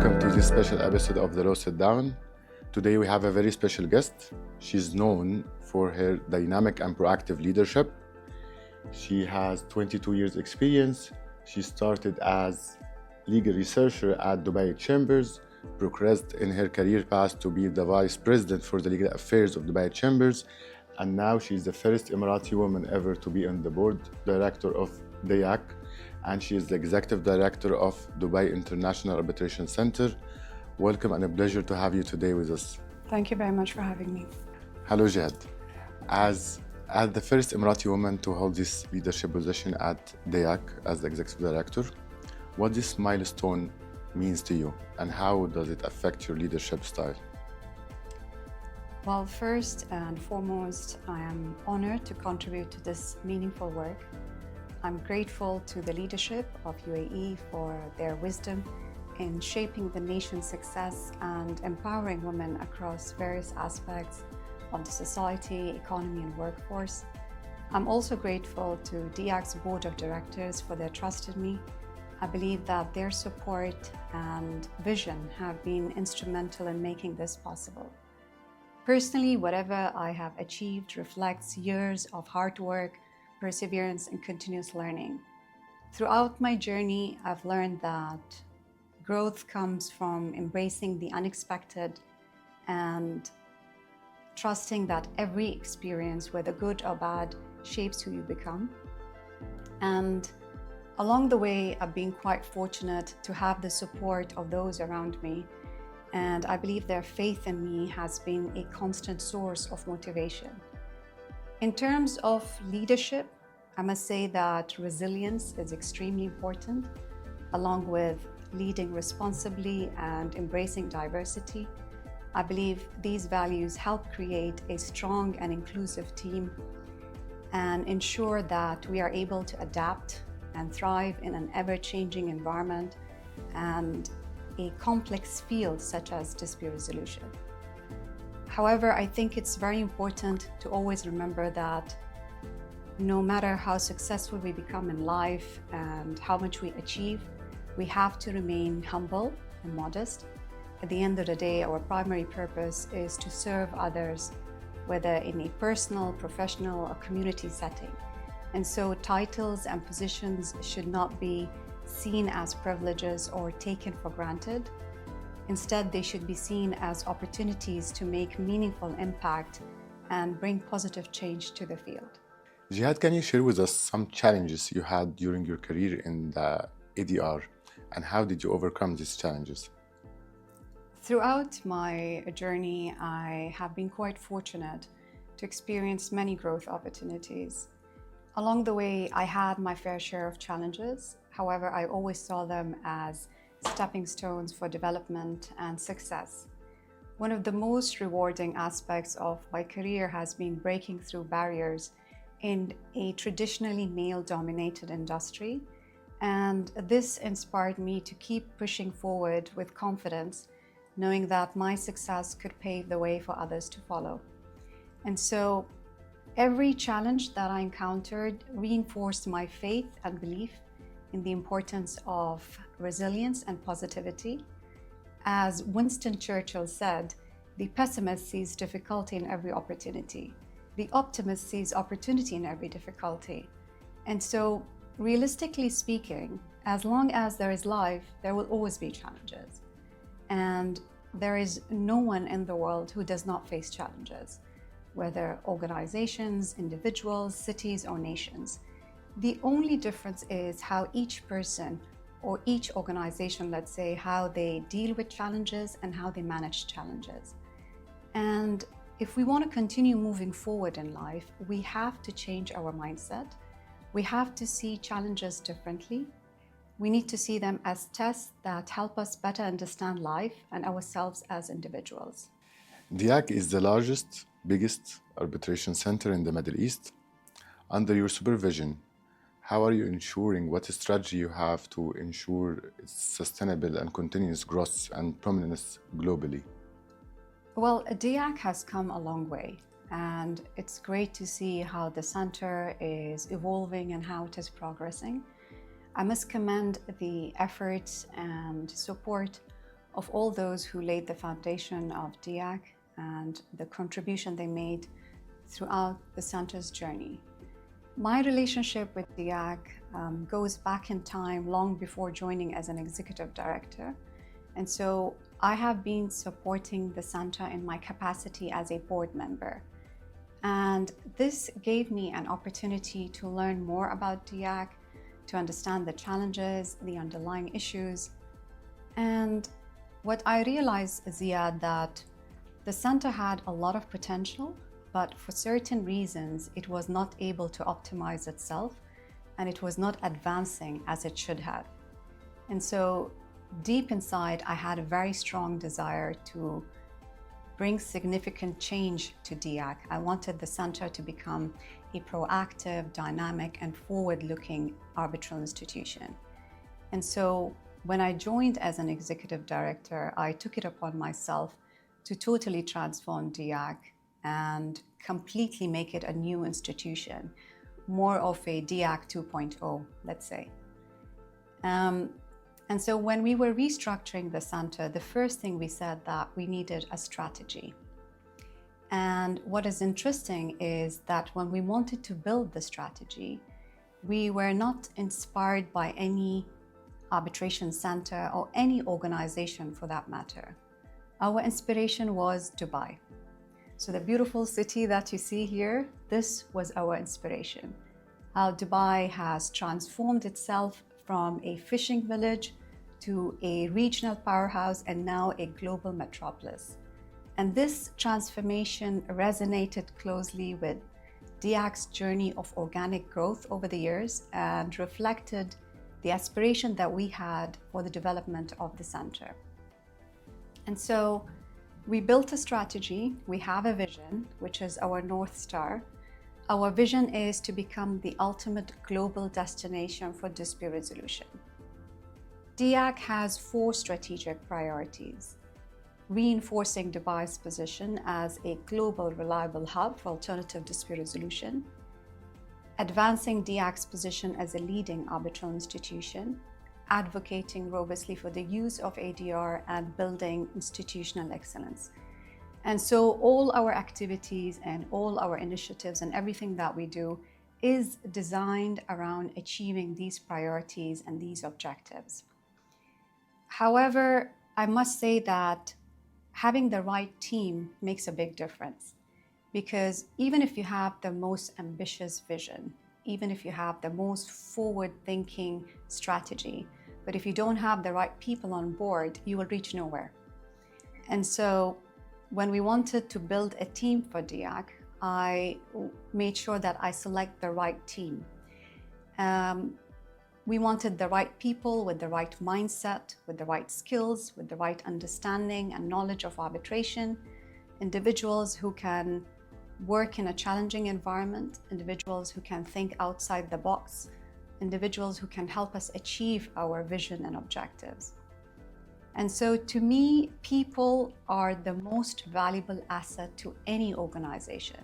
welcome to this special episode of The Law Sit Down. Today we have a very special guest. She's known for her dynamic and proactive leadership. She has 22 years experience. She started as legal researcher at Dubai Chambers, progressed in her career path to be the vice president for the legal affairs of Dubai Chambers, and now she's the first Emirati woman ever to be on the board director of DIAC, and she is the executive director of Dubai International Arbitration Center. Welcome and a pleasure to have you today with us. Thank you very much for having me. Hello, Jehad. As the first Emirati woman to hold this leadership position at DIAC as the executive director, what this milestone means to you and how does it affect your leadership style? Well, first and foremost, I am honored to contribute to this meaningful work. I'm grateful to the leadership of UAE for their wisdom in shaping the nation's success and empowering women across various aspects of the society, economy, and workforce. I'm also grateful to DIAC's board of directors for their trust in me. I believe that their support and vision have been instrumental in making this possible. Personally, whatever I have achieved reflects years of hard work, perseverance, and continuous learning. Throughout my journey, I've learned that growth comes from embracing the unexpected and trusting that every experience, whether good or bad, shapes who you become. And along the way, I've been quite fortunate to have the support of those around me, and I believe their faith in me has been a constant source of motivation. In terms of leadership, I must say that resilience is extremely important, along with leading responsibly and embracing diversity. I believe these values help create a strong and inclusive team and ensure that we are able to adapt and thrive in an ever-changing environment and a complex field such as dispute resolution. However, I think it's very important to always remember that no matter how successful we become in life and how much we achieve, we have to remain humble and modest. At the end of the day, our primary purpose is to serve others, whether in a personal, professional, or community setting. And so titles and positions should not be seen as privileges or taken for granted. Instead, they should be seen as opportunities to make meaningful impact and bring positive change to the field. Jehad, can you share with us some challenges you had during your career in the ADR and how did you overcome these challenges? Throughout my journey, I have been quite fortunate to experience many growth opportunities. Along the way, I had my fair share of challenges. However, I always saw them as stepping stones for development and success. One of the most rewarding aspects of my career has been breaking through barriers in a traditionally male-dominated industry, and this inspired me to keep pushing forward with confidence, knowing that my success could pave the way for others to follow. And so every challenge that I encountered reinforced my faith and belief in the importance of resilience and positivity. As Winston Churchill said, the pessimist sees difficulty in every opportunity. The optimist sees opportunity in every difficulty. And so, realistically speaking, as long as there is life, there will always be challenges. And there is no one in the world who does not face challenges, whether organizations, individuals, cities, or nations. The only difference is how each person or each organization, let's say, how they deal with challenges and how they manage challenges. And if we want to continue moving forward in life, we have to change our mindset. We have to see challenges differently. We need to see them as tests that help us better understand life and ourselves as individuals. DIAC is the largest, biggest arbitration center in the Middle East. Under your supervision, how are you ensuring what strategy you have to ensure its sustainable and continuous growth and prominence globally? Well, DIAC has come a long way, and it's great to see how the center is evolving and how it is progressing. I must commend the efforts and support of all those who laid the foundation of DIAC and the contribution they made throughout the center's journey. My relationship with DIAC goes back in time long before joining as an executive director. And so I have been supporting the center in my capacity as a board member. And this gave me an opportunity to learn more about DIAC, to understand the challenges, the underlying issues. And what I realized, Jehad, that the center had a lot of potential, but for certain reasons, it was not able to optimize itself, and it was not advancing as it should have. And so deep inside, I had a very strong desire to bring significant change to DIAC. I wanted the center to become a proactive, dynamic, and forward-looking arbitral institution. And so when I joined as an executive director, I took it upon myself to totally transform DIAC and completely make it a new institution, more of a DIAC 2.0, let's say. And so when we were restructuring the center, the first thing we said that we needed a strategy. And what is interesting is that when we wanted to build the strategy, we were not inspired by any arbitration center or any organization for that matter. Our inspiration was Dubai. So the beautiful city that you see here, this was our inspiration. How Dubai has transformed itself from a fishing village to a regional powerhouse and now a global metropolis. And this transformation resonated closely with DIAC's journey of organic growth over the years and reflected the aspiration that we had for the development of the center. And so we built a strategy, we have a vision, which is our North Star. Our vision is to become the ultimate global destination for dispute resolution. DIAC has 4 strategic priorities: reinforcing Dubai's position as a global reliable hub for alternative dispute resolution, advancing DIAC's position as a leading arbitral institution, advocating robustly for the use of ADR, and building institutional excellence. And so all our activities and all our initiatives and everything that we do is designed around achieving these priorities and these objectives. However, I must say that having the right team makes a big difference, because even if you have the most ambitious vision, even if you have the most forward-thinking strategy, but if you don't have the right people on board, you will reach nowhere. And so when we wanted to build a team for DIAC, I made sure that I select the right team. We wanted the right people with the right mindset, with the right skills, with the right understanding and knowledge of arbitration, individuals who can work in a challenging environment, individuals who can think outside the box, individuals who can help us achieve our vision and objectives. And so to me, people are the most valuable asset to any organization,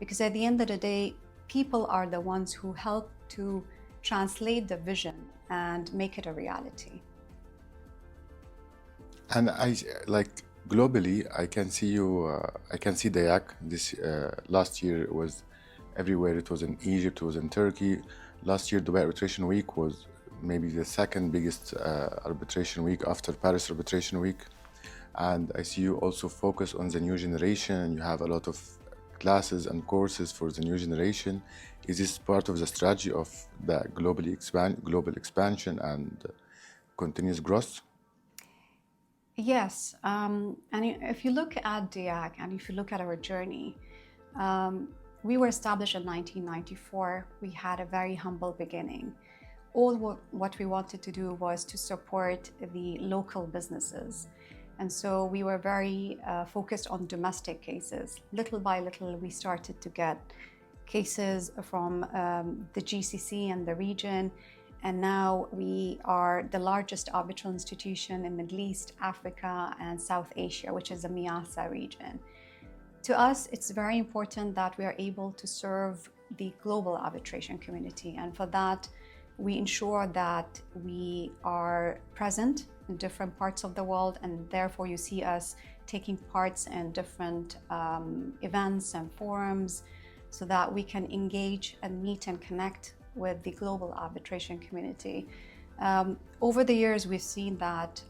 because at the end of the day, people are the ones who help to translate the vision and make it a reality. And globally, I can see DIAC. This last year it was everywhere. It was in Egypt, it was in Turkey. Last year, Dubai Arbitration Week was maybe the second biggest arbitration week after Paris Arbitration Week. And I see you also focus on the new generation. You have a lot of classes and courses for the new generation. Is this part of the strategy of the global expansion and continuous growth? Yes, and if you look at DIAC and if you look at our journey, we were established in 1994. We had a very humble beginning. All what we wanted to do was to support the local businesses. And so we were very focused on domestic cases. Little by little, we started to get cases from the GCC and the region. And now we are the largest arbitral institution in Middle East, Africa, and South Asia, which is the MEASA region. To us, it's very important that we are able to serve the global arbitration community. And for that, we ensure that we are present in different parts of the world, and therefore you see us taking parts in different events and forums so that we can engage and meet and connect with the global arbitration community. Over the years, we've seen that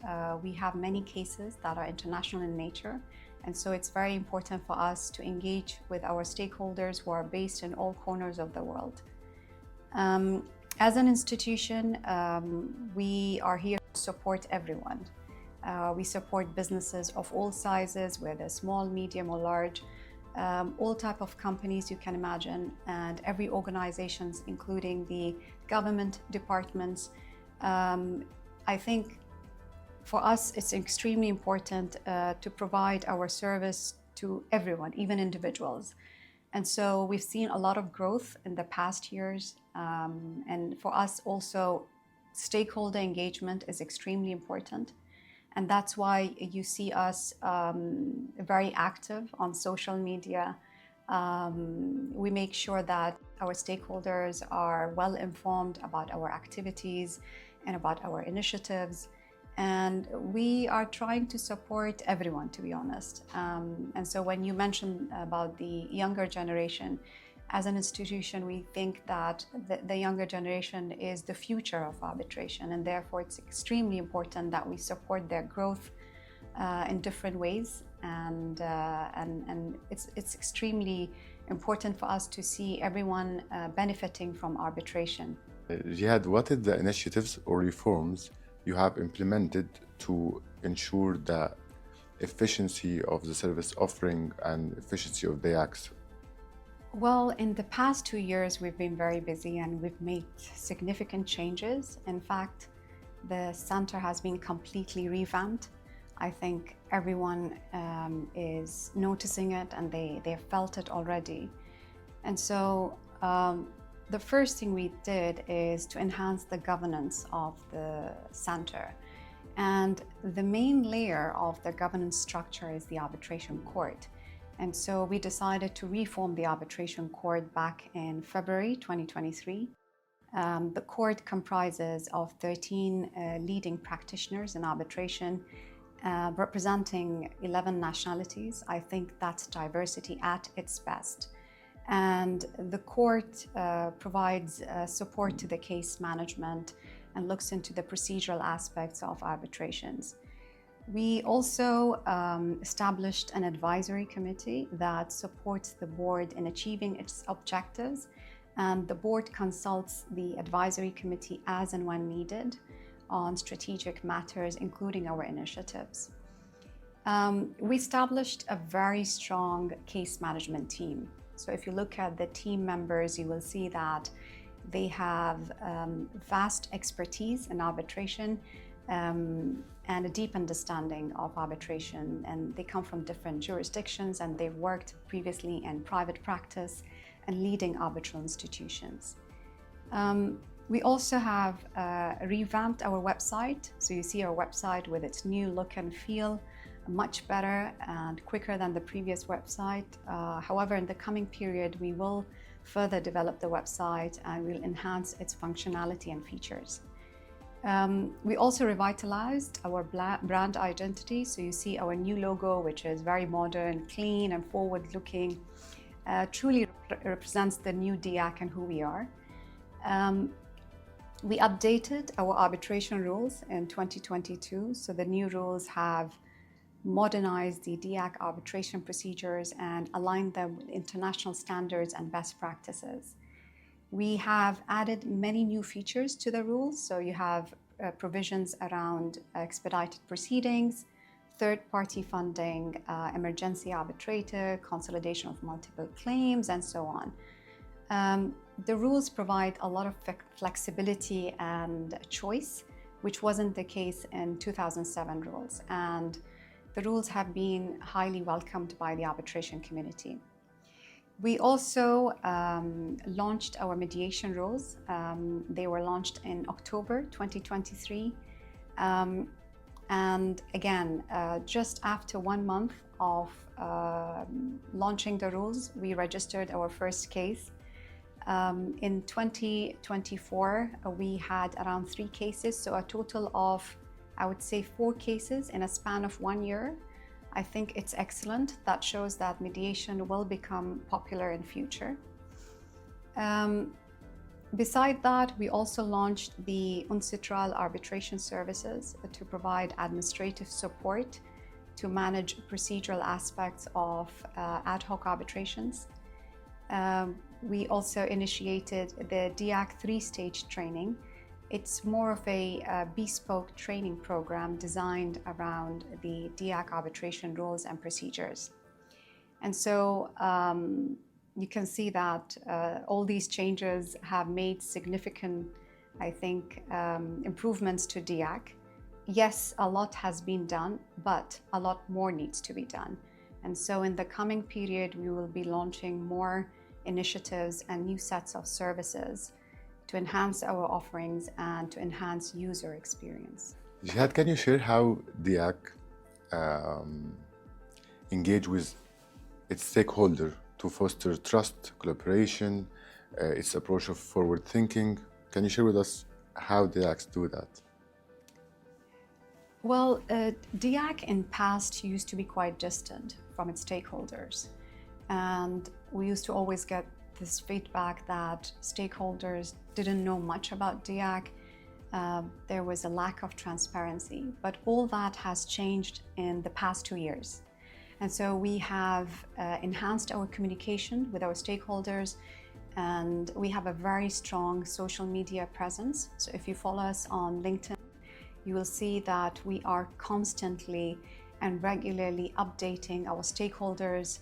we have many cases that are international in nature, and so it's very important for us to engage with our stakeholders who are based in all corners of the world. As an institution, we are here to support everyone. We support businesses of all sizes, whether small, medium, or large, all type of companies you can imagine, and every organizations, including the government departments. I think for us, it's extremely important to provide our service to everyone, even individuals. And so we've seen a lot of growth in the past years. And for us also, stakeholder engagement is extremely important. And that's why you see us very active on social media. We make sure that our stakeholders are well informed about our activities and about our initiatives. And we are trying to support everyone, to be honest. And so when you mentioned about the younger generation, as an institution, we think that the younger generation is the future of arbitration, and therefore it's extremely important that we support their growth in different ways. And it's extremely important for us to see everyone benefiting from arbitration. Jehad, what are the initiatives or reforms you have implemented to ensure the efficiency of the service offering and efficiency of DIACs? Well, in the past 2 years, we've been very busy and we've made significant changes. In fact, the center has been completely revamped. I think everyone is noticing it, and they have felt it already. And so the first thing we did is to enhance the governance of the center. And the main layer of the governance structure is the arbitration court. And so we decided to reform the arbitration court back in February 2023. The court comprises of 13 leading practitioners in arbitration, representing 11 nationalities. I think that's diversity at its best. And the court provides support to the case management and looks into the procedural aspects of arbitrations. We also established an advisory committee that supports the board in achieving its objectives, and the board consults the advisory committee as and when needed on strategic matters, including our initiatives. We established a very strong case management team. So if you look at the team members, you will see that they have vast expertise in arbitration and a deep understanding of arbitration, and they come from different jurisdictions, and they've worked previously in private practice and leading arbitral institutions. We also have revamped our website. So you see our website with its new look and feel, much better and quicker than the previous website. However, in the coming period, we will further develop the website and we'll enhance its functionality and features. We also revitalized our brand identity. So you see our new logo, which is very modern, clean, and forward-looking, truly represents the new DIAC and who we are. We updated our arbitration rules in 2022. So the new rules have modernized the DIAC arbitration procedures and aligned them with international standards and best practices. We have added many new features to the rules. So you have provisions around expedited proceedings, third-party funding, emergency arbitrator, consolidation of multiple claims, and so on. The rules provide a lot of flexibility and choice, which wasn't the case in 2007 rules. And the rules have been highly welcomed by the arbitration community. We also launched our mediation rules. They were launched in October 2023. And again, just after 1 month of launching the rules, we registered our first case. In 2024, we had around 3 cases, so a total of I would say 4 cases in a span of 1 year. I think it's excellent. That shows that mediation will become popular in future. Beside that, we also launched the UNCITRAL arbitration services to provide administrative support to manage procedural aspects of ad hoc arbitrations. We also initiated the DIAC 3-stage training. It's more of a bespoke training program designed around the DIAC arbitration rules and procedures. And so you can see that all these changes have made significant, I think, improvements to DIAC. Yes, a lot has been done, but a lot more needs to be done. And so in the coming period, we will be launching more initiatives and new sets of services to enhance our offerings and to enhance user experience. Jehad, can you share how DIAC engage with its stakeholder to foster trust, collaboration, its approach of forward thinking? Can you share with us how DIACs do that? Well, DIAC in past used to be quite distant from its stakeholders. And we used to always get this feedback that stakeholders didn't know much about DIAC. There was a lack of transparency, but all that has changed in the past 2 years. And so we have enhanced our communication with our stakeholders, and we have a very strong social media presence. So if you follow us on LinkedIn, you will see that we are constantly and regularly updating our stakeholders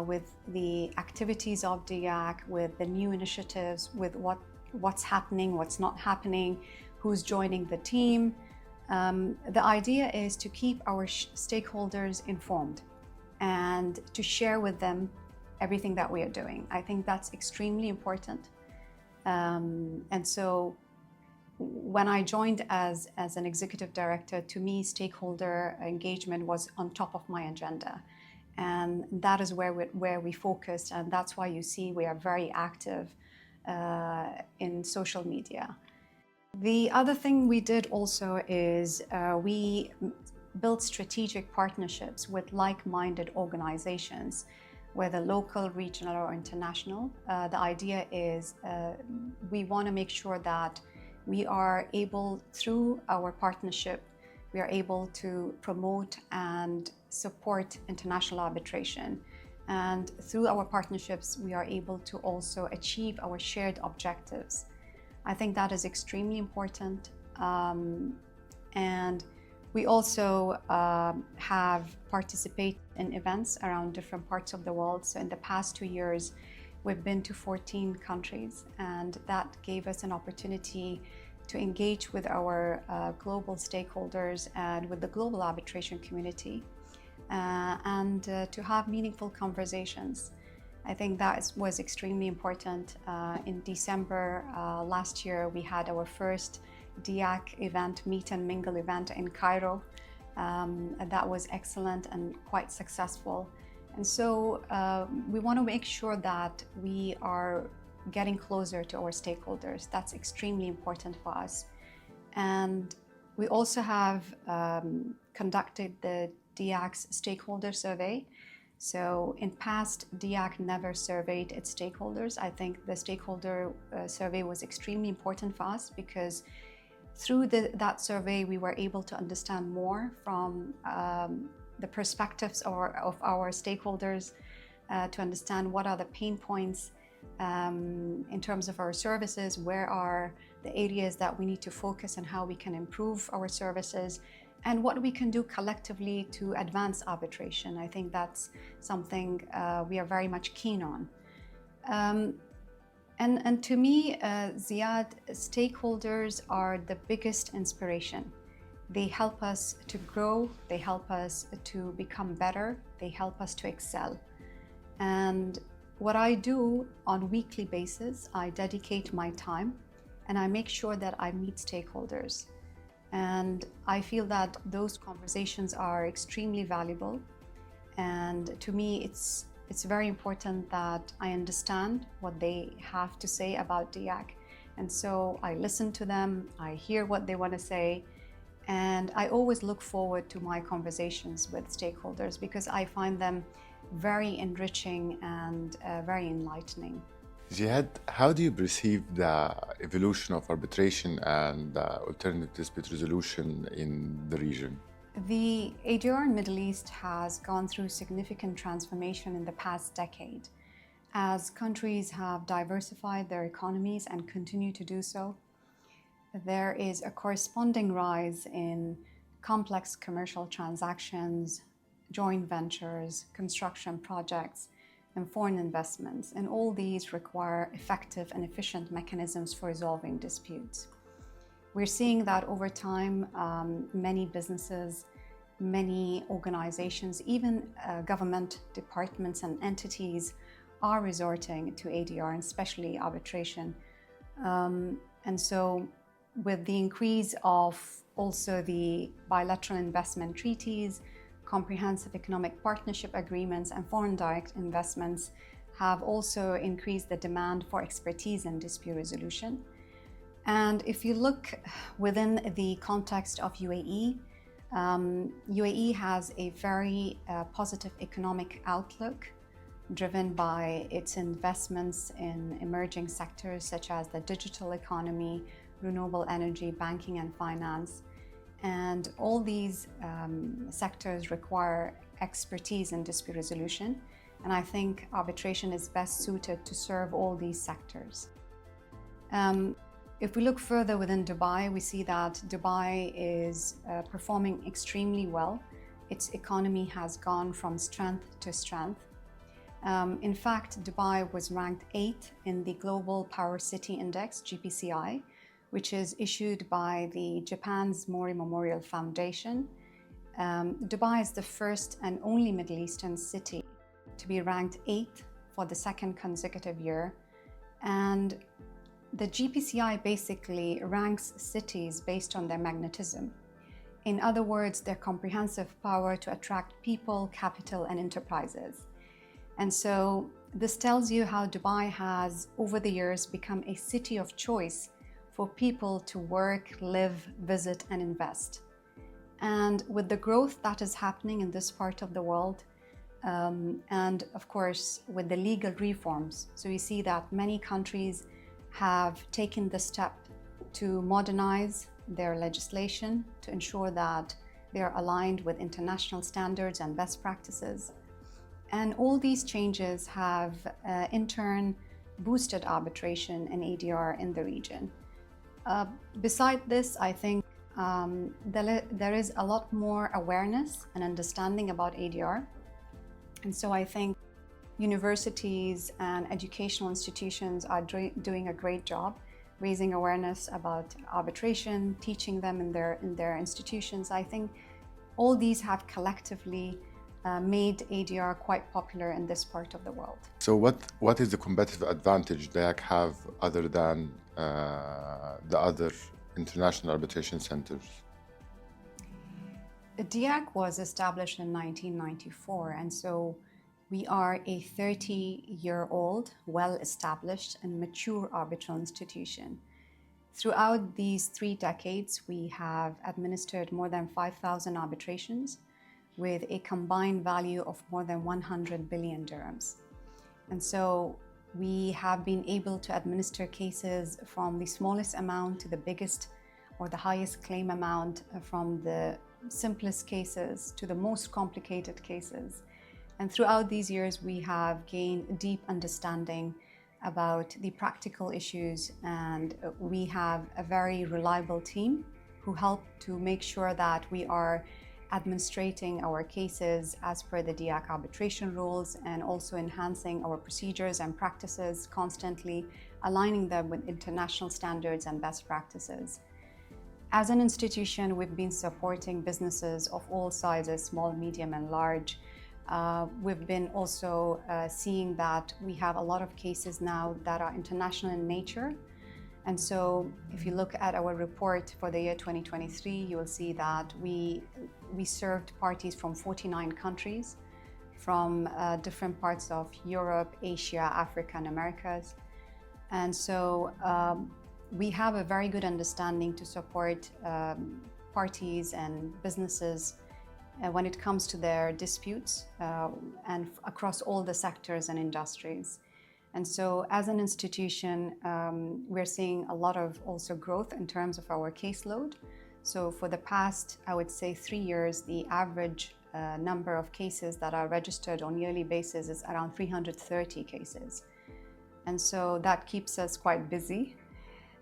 with the activities of DIAC, with the new initiatives, with what's happening, what's not happening, who's joining the team. The idea is to keep our stakeholders informed and to share with them everything that we are doing. I think that's extremely important. And so when I joined as an executive director, to me, stakeholder engagement was on top of my agenda. And that is where we focused, and that's why you see we are very active in social media. The other thing we did also is we built strategic partnerships with like-minded organizations, whether local, regional, or international. The idea is we want to make sure that we are able, through our partnership, we are able to promote and support international arbitration. And through our partnerships, we are able to also achieve our shared objectives. I think that is extremely important. And we also have participated in events around different parts of the world. So in the past 2 years, we've been to 14 countries, and that gave us an opportunity to engage with our global stakeholders and with the global arbitration community, and to have meaningful conversations. I think that was extremely important. In December last year, we had our first DIAC event, meet and mingle event in Cairo. And that was excellent and quite successful. And so we want to make sure that we are getting closer to our stakeholders. That's extremely important for us. And we also have conducted the DIAC's stakeholder survey. So in past, DIAC never surveyed its stakeholders. I think the stakeholder survey was extremely important for us because through that survey, we were able to understand more from the perspectives of our stakeholders, to understand what are the pain points in terms of our services, where are the areas that we need to focus and how we can improve our services, and what we can do collectively to advance arbitration. I think that's something we are very much keen on. And to me, Ziad, stakeholders are the biggest inspiration. They help us to grow, they help us to become better, they help us to excel. And what I do on a weekly basis, I dedicate my time and I make sure that I meet stakeholders. And I feel that those conversations are extremely valuable. And to me, it's very important that I understand what they have to say about DIAC. And so I listen to them, I hear what they want to say, And I always look forward to my conversations with stakeholders because I find them very enriching and very enlightening. Jehad, how do you perceive the evolution of arbitration and alternative dispute resolution in the region? The ADR in Middle East has gone through significant transformation in the past decade. As countries have diversified their economies and continue to do so, there is a corresponding rise in complex commercial transactions, joint ventures, construction projects, and foreign investments. And all these require effective and efficient mechanisms for resolving disputes. We're seeing that over time, many businesses, many organizations, even government departments and entities are resorting to ADR, and especially arbitration. And so with the increase of also the bilateral investment treaties, comprehensive economic partnership agreements, and foreign direct investments have also increased the demand for expertise in dispute resolution. And if you look within the context of UAE, UAE has a very positive economic outlook driven by its investments in emerging sectors such as the digital economy, renewable energy, banking and finance. And all these sectors require expertise in dispute resolution. And I think arbitration is best suited to serve all these sectors. If we look further within Dubai, we see that Dubai is performing extremely well. Its economy has gone from strength to strength. In fact, Dubai was ranked 8th in the Global Power City Index, GPCI, which is issued by the Japan's Mori Memorial Foundation. Dubai is the first and only Middle Eastern city to be ranked 8th for the second consecutive year. And the GPCI basically ranks cities based on their magnetism. In other words, their comprehensive power to attract people, capital, and enterprises. And so this tells you how Dubai has, over the years, become a city of choice for people to work, live, visit, and invest. And with the growth that is happening in this part of the world, and of course, with the legal reforms, so you see that many countries have taken the step to modernize their legislation to ensure that they are aligned with international standards and best practices. And all these changes have, in turn, boosted arbitration and ADR in the region. Beside this, I think there is a lot more awareness and understanding about ADR. And so I think universities and educational institutions are doing a great job raising awareness about arbitration, teaching them in their institutions. I think all these have collectively made ADR quite popular in this part of the world. So what is the competitive advantage DIAC have other than the other international arbitration centers? DIAC was established in 1994, and so we are a 30-year-old, well-established and mature arbitral institution. Throughout these 3 decades, we have administered more than 5,000 arbitrations with a combined value of more than 100 billion dirhams. And so we have been able to administer cases from the smallest amount to the biggest or the highest claim amount, from the simplest cases to the most complicated cases. And throughout these years, we have gained deep understanding about the practical issues, and we have a very reliable team who help to make sure that we are administrating our cases as per the DIAC arbitration rules, and also enhancing our procedures and practices constantly, aligning them with international standards and best practices. As an institution, we've been supporting businesses of all sizes, small, medium, and large. We've been also seeing that we have a lot of cases now that are international in nature. And so if you look at our report for the year 2023, you will see that we served parties from 49 countries, from different parts of Europe, Asia, Africa, and Americas. And so we have a very good understanding to support parties and businesses when it comes to their disputes and across all the sectors and industries. And so as an institution, we're seeing a lot of also growth in terms of our caseload. So for the past, I would say 3 years, the average number of cases that are registered on yearly basis is around 330 cases. And so that keeps us quite busy.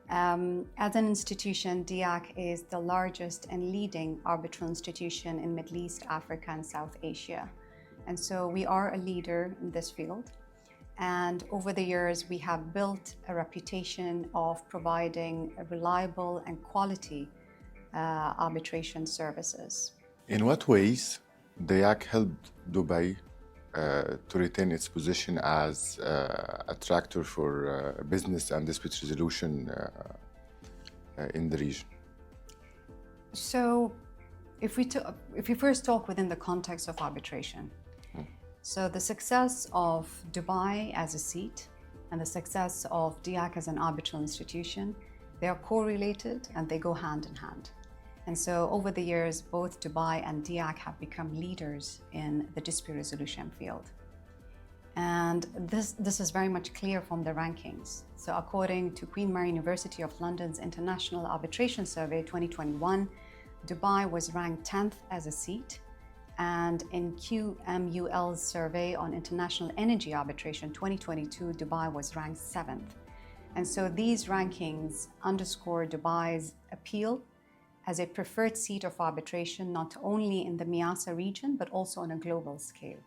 As an institution, DIAC is the largest and leading arbitral institution in Middle East, Africa, and South Asia. And so we are a leader in this field. And over the years, we have built a reputation of providing reliable and quality arbitration services. In what ways DIAC helped Dubai to retain its position as a attractor for business and dispute resolution in the region? So if we first talk within the context of arbitration, so the success of Dubai as a seat and the success of DIAC as an arbitral institution, they are correlated and they go hand in hand. And so over the years, both Dubai and DIAC have become leaders in the dispute resolution field. And this is very much clear from the rankings. So according to Queen Mary University of London's International Arbitration Survey 2021, Dubai was ranked 10th as a seat. And in QMUL's survey on international energy arbitration 2022, Dubai was ranked 7th. And so these rankings underscore Dubai's appeal as a preferred seat of arbitration, not only in the MEASA region, but also on a global scale.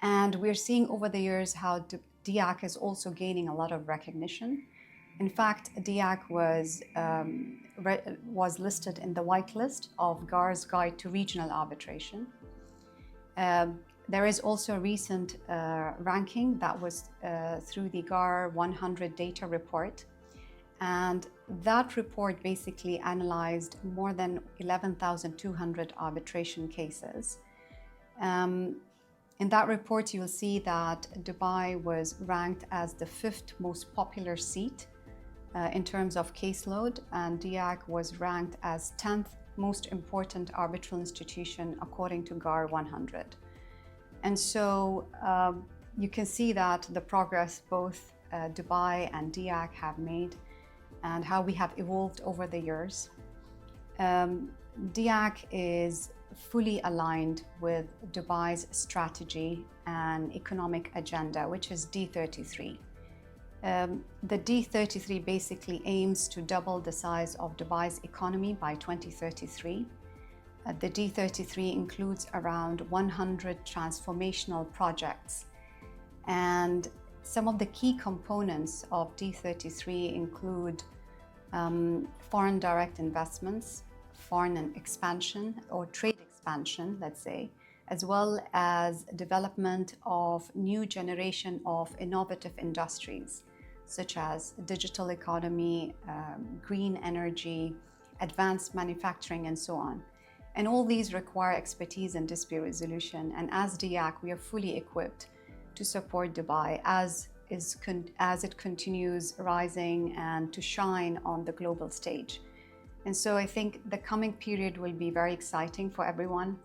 And we're seeing over the years how DIAC is also gaining a lot of recognition. In fact, DIAC was listed in the whitelist of GAR's Guide to Regional Arbitration. There is also a recent ranking that was through the GAR 100 data report. And that report basically analyzed more than 11,200 arbitration cases. In that report, you'll see that Dubai was ranked as the 5th most popular seat in terms of caseload, and DIAC was ranked as 10th most important arbitral institution according to GAR 100. And so you can see that the progress both Dubai and DIAC have made and how we have evolved over the years. DIAC is fully aligned with Dubai's strategy and economic agenda, which is D33. The D33 basically aims to double the size of Dubai's economy by 2033. The D33 includes around 100 transformational projects. And some of the key components of D33 include foreign direct investments, foreign expansion or trade expansion, let's say, as well as development of new generation of innovative industries, such as digital economy, green energy, advanced manufacturing, and so on. And all these require expertise in dispute resolution. And as DIAC, we are fully equipped to support Dubai as it continues rising and to shine on the global stage. And so I think the coming period will be very exciting for everyone.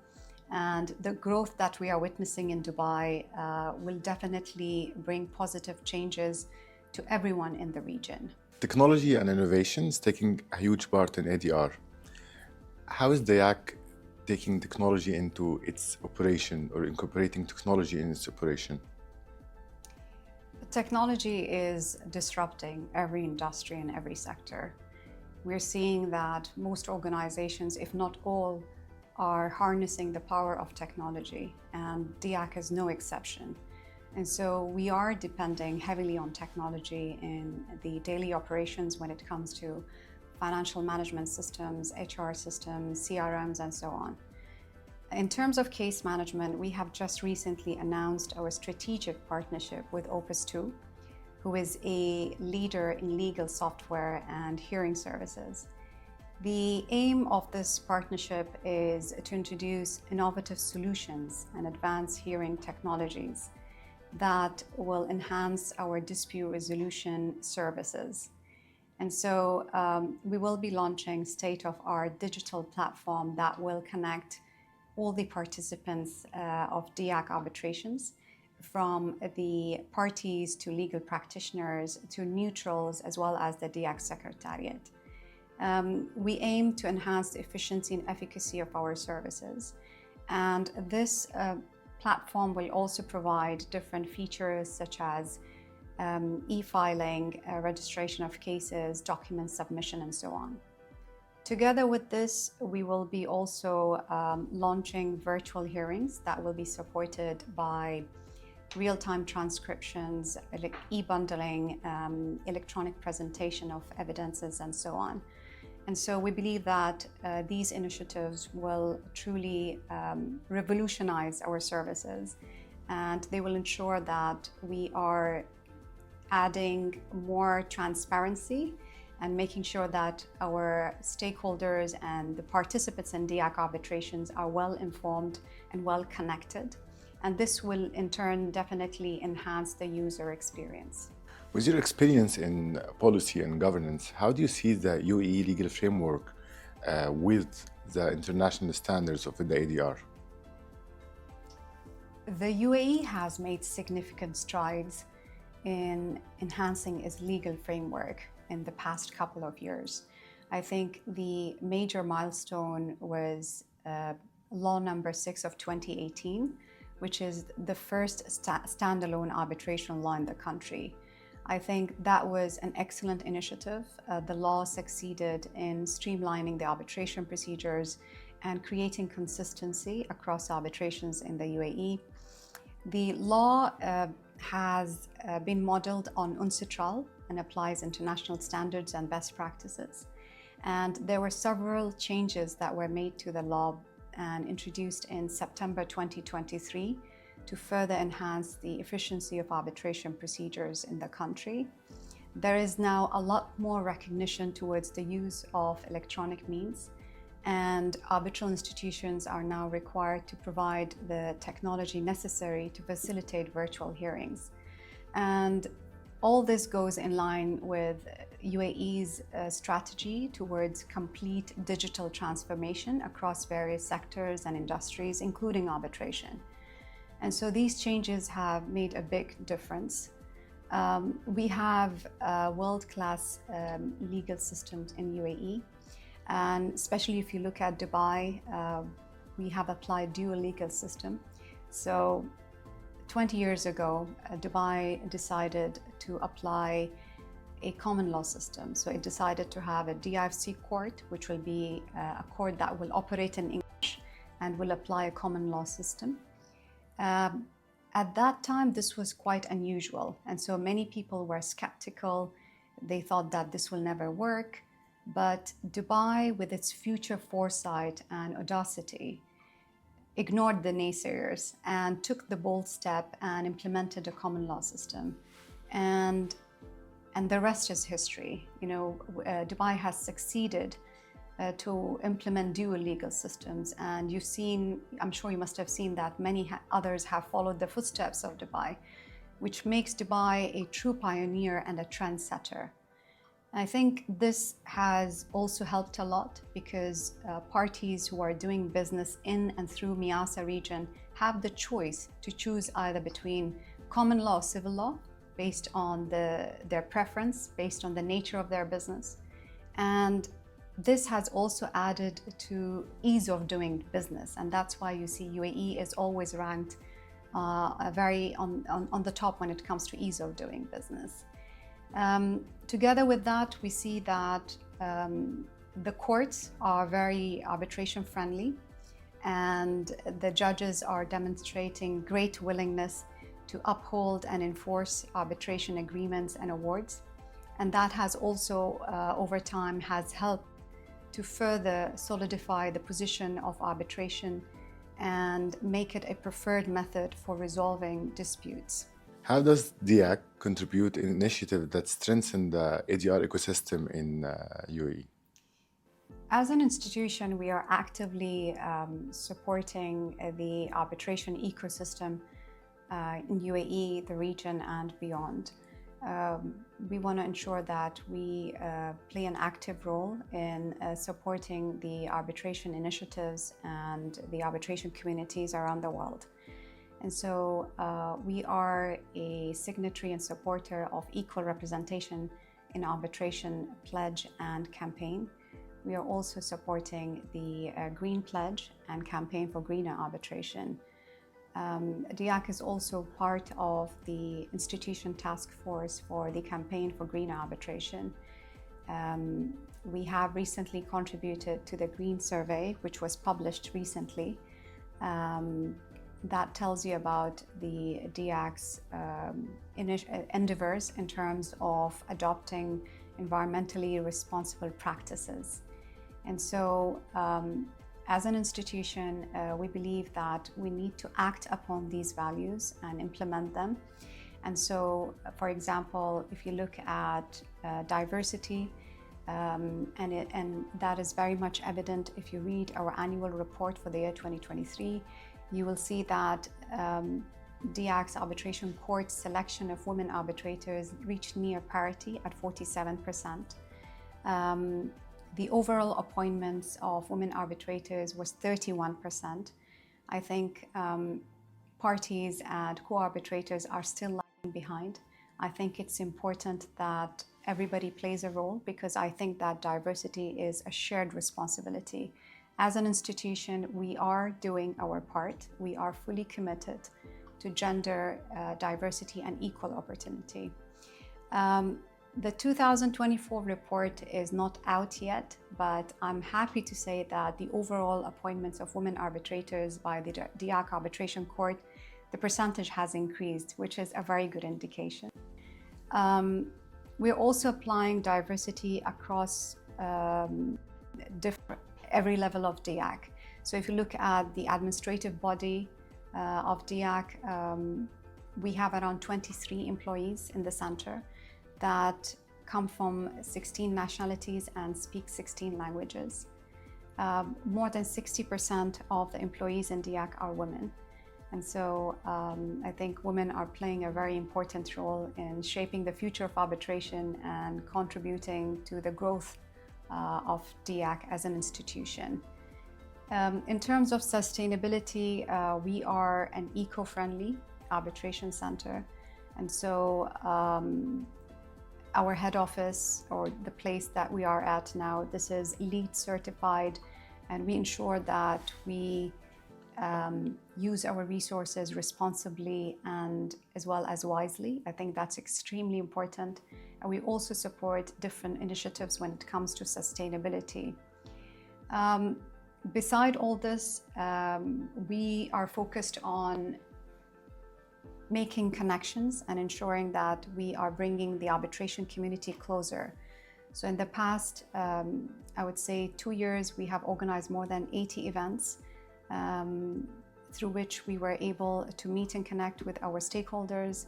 And the growth that we are witnessing in Dubai will definitely bring positive changes to everyone in the region. Technology and innovation is taking a huge part in ADR. How is DIAC taking technology into its operation or incorporating technology in its operation? Technology is disrupting every industry and every sector. We're seeing that most organizations, if not all, are harnessing the power of technology, and DIAC is no exception. And so we are depending heavily on technology in the daily operations when it comes to financial management systems, HR systems, CRMs, and so on. In terms of case management, we have just recently announced our strategic partnership with Opus 2, who is a leader in legal software and hearing services. The aim of this partnership is to introduce innovative solutions and advanced hearing technologies that will enhance our dispute resolution services. And so we will be launching state-of-art digital platform that will connect all the participants of DIAC arbitrations, from the parties to legal practitioners to neutrals, as well as the DIAC Secretariat. We aim to enhance the efficiency and efficacy of our services. And this platform will also provide different features such as e-filing, registration of cases, document submission, and so on. Together with this, we will be also launching virtual hearings that will be supported by real-time transcriptions, e-bundling, electronic presentation of evidences, and so on. And so we believe that these initiatives will truly revolutionize our services, and they will ensure that we are adding more transparency and making sure that our stakeholders and the participants in DIAC arbitrations are well informed and well connected. And this will in turn definitely enhance the user experience. With your experience in policy and governance, how do you see the UAE legal framework with the international standards of the ADR? The UAE has made significant strides in enhancing its legal framework in the past couple of years. I think the major milestone was Law number 6 of 2018, which is the first standalone arbitration law in the country. I think that was an excellent initiative. The law succeeded in streamlining the arbitration procedures and creating consistency across arbitrations in the UAE. The law has been modeled on UNCITRAL and applies international standards and best practices. And there were several changes that were made to the law and introduced in September 2023 to further enhance the efficiency of arbitration procedures in the country. There is now a lot more recognition towards the use of electronic means, and arbitral institutions are now required to provide the technology necessary to facilitate virtual hearings. And all this goes in line with UAE's strategy towards complete digital transformation across various sectors and industries, including arbitration. And so these changes have made a big difference. We have world-class legal systems in UAE, and especially if you look at Dubai, we have applied dual legal system. So 20 years ago, Dubai decided to apply a common law system. So it decided to have a DIAC court, which will be a court that will operate in English and will apply a common law system. At that time, this was quite unusual. And so many people were skeptical. They thought that this will never work. But Dubai, with its future foresight and audacity, ignored the naysayers and took the bold step and implemented a common law system. And the rest is history. You know, Dubai has succeeded to implement dual legal systems. And you've seen, I'm sure you must have seen that many others have followed the footsteps of Dubai, which makes Dubai a true pioneer and a trendsetter. I think this has also helped a lot because parties who are doing business in and through MEASA region have the choice to choose either between common law, civil law, based on their preference, based on the nature of their business. And this has also added to ease of doing business. And that's why you see UAE is always ranked very on the top when it comes to ease of doing business. Together with that, we see that the courts are very arbitration friendly, and the judges are demonstrating great willingness to uphold and enforce arbitration agreements and awards. And that has also, over time, has helped to further solidify the position of arbitration and make it a preferred method for resolving disputes. How does DIAC contribute in initiatives that strengthen the ADR ecosystem in UAE? As an institution, we are actively supporting the arbitration ecosystem in UAE, the region, and beyond. we want to ensure that we play an active role in supporting the arbitration initiatives and the arbitration communities around the world. And so we are a signatory and supporter of equal representation in arbitration pledge and campaign. We are also supporting the Green Pledge and campaign for greener arbitration. DIAC is also part of the institution task force for the campaign for green arbitration. We have recently contributed to the Green Survey, which was published recently. That tells you about the DIAC's endeavors in terms of adopting environmentally responsible practices. And so, as an institution, we believe that we need to act upon these values and implement them. And so, for example, if you look at diversity, and that is very much evident if you read our annual report for the year 2023, you will see that DIAC's arbitration court selection of women arbitrators reached near parity at 47%. The overall appointments of women arbitrators was 31%. I think parties and co-arbitrators are still lagging behind. I think it's important that everybody plays a role, because I think that diversity is a shared responsibility. As an institution, we are doing our part. We are fully committed to gender diversity and equal opportunity. The 2024 report is not out yet, but I'm happy to say that the overall appointments of women arbitrators by the DIAC Arbitration Court, the percentage has increased, which is a very good indication. We're also applying diversity across every level of DIAC. So if you look at the administrative body of DIAC, we have around 23 employees in the center that come from 16 nationalities and speak 16 languages. More than 60% of the employees in DIAC are women. And so I think women are playing a very important role in shaping the future of arbitration and contributing to the growth of DIAC as an institution. In terms of sustainability, we are an eco-friendly arbitration center. And so our head office, or the place that we are at now, this is LEED certified, and we ensure that we use our resources responsibly and as well as wisely. I think that's extremely important. And we also support different initiatives when it comes to sustainability. Beside all this, we are focused on making connections and ensuring that we are bringing the arbitration community closer. So in the past, I would say 2 years, we have organized more than 80 events through which we were able to meet and connect with our stakeholders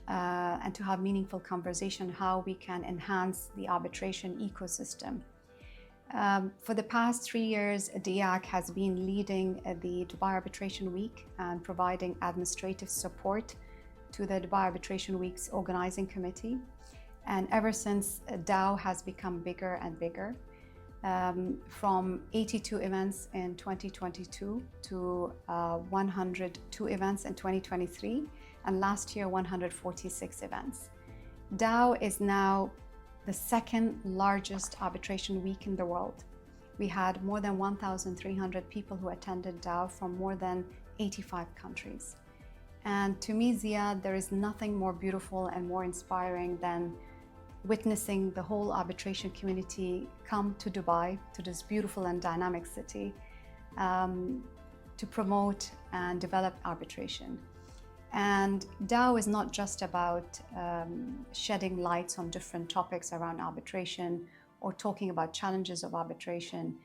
and to have meaningful conversation how we can enhance the arbitration ecosystem. For the past 3 years, DIAC has been leading the Dubai Arbitration Week and providing administrative support to the Dubai Arbitration Week's organizing committee. And ever since, DAO has become bigger and bigger. From 82 events in 2022 to 102 events in 2023, and last year 146 events. DAO is now the second largest arbitration week in the world. We had more than 1,300 people who attended DAO from more than 85 countries. And to me, Zia, there is nothing more beautiful and more inspiring than witnessing the whole arbitration community come to Dubai, to this beautiful and dynamic city, to promote and develop arbitration. And DAO is not just about shedding lights on different topics around arbitration or talking about challenges of arbitration.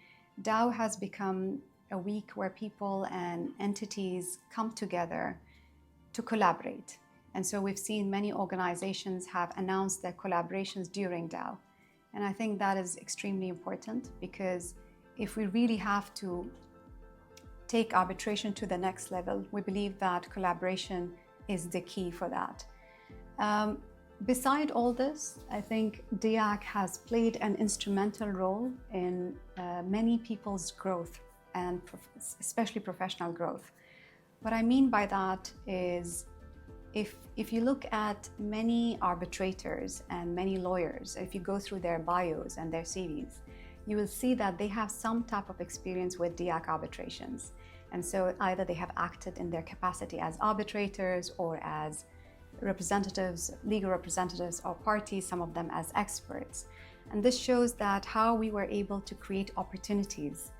DAO has become a week where people and entities come together to collaborate. And so we've seen many organizations have announced their collaborations during DAO. And I think that is extremely important, because if we really have to take arbitration to the next level, we believe that collaboration is the key for that. Beside all this, I think DIAC has played an instrumental role in many people's growth and especially professional growth. What I mean by that is if you look at many arbitrators and many lawyers, if you go through their bios and their CVs, you will see that they have some type of experience with DIAC arbitrations. And so either they have acted in their capacity as arbitrators or as representatives, legal representatives or parties, some of them as experts. And this shows that how we were able to create opportunities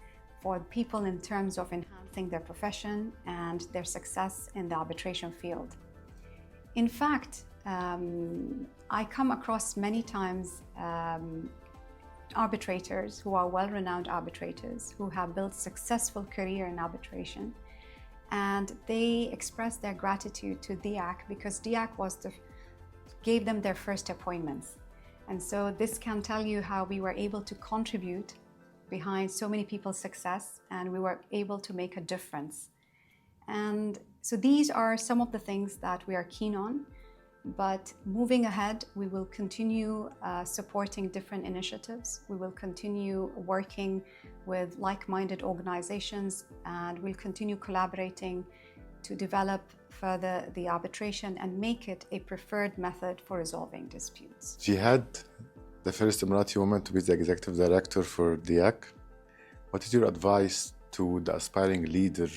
for people in terms of enhancing their profession and their success in the arbitration field. In fact, I come across many times arbitrators who are well-renowned arbitrators who have built successful career in arbitration, and they express their gratitude to DIAC because DIAC gave them their first appointments. And so this can tell you how we were able to contribute behind so many people's success, and we were able to make a difference. And so these are some of the things that we are keen on. But moving ahead, we will continue supporting different initiatives. We will continue working with like-minded organizations, and we'll continue collaborating to develop further the arbitration and make it a preferred method for resolving disputes. Jehad, the first Emirati woman to be the executive director for DIAC. What is your advice to the aspiring leader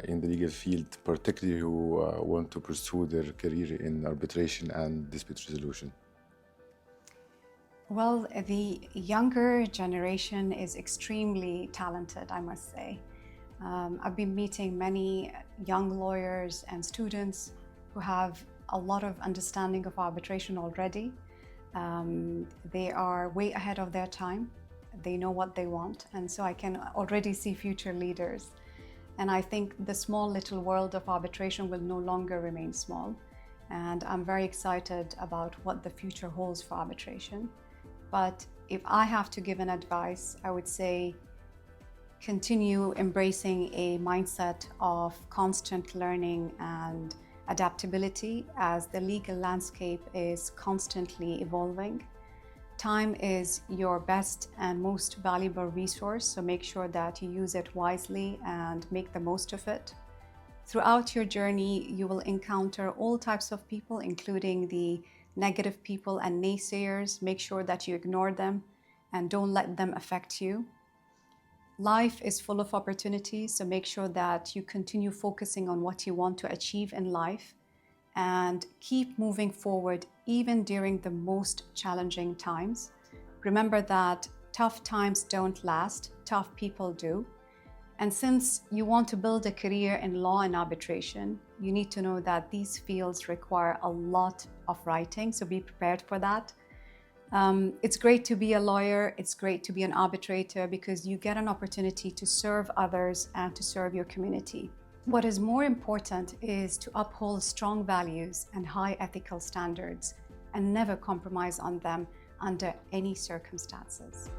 in the legal field, particularly who want to pursue their career in arbitration and dispute resolution? Well, the younger generation is extremely talented, I must say. I've been meeting many young lawyers and students who have a lot of understanding of arbitration already. They are way ahead of their time. They know what they want, and so I can already see future leaders. And I think the small little world of arbitration will no longer remain small. And I'm very excited about what the future holds for arbitration. But if I have to give an advice, I would say continue embracing a mindset of constant learning and adaptability as the legal landscape is constantly evolving. Time is your best and most valuable resource, so make sure that you use it wisely and make the most of it. Throughout your journey, you will encounter all types of people, including the negative people and naysayers. Make sure that you ignore them and don't let them affect you. Life is full of opportunities, so make sure that you continue focusing on what you want to achieve in life and keep moving forward even during the most challenging times. Remember that tough times don't last, tough people do. And since you want to build a career in law and arbitration, you need to know that these fields require a lot of writing, so be prepared for that. It's great to be a lawyer, it's great to be an arbitrator because you get an opportunity to serve others and to serve your community. What is more important is to uphold strong values and high ethical standards and never compromise on them under any circumstances.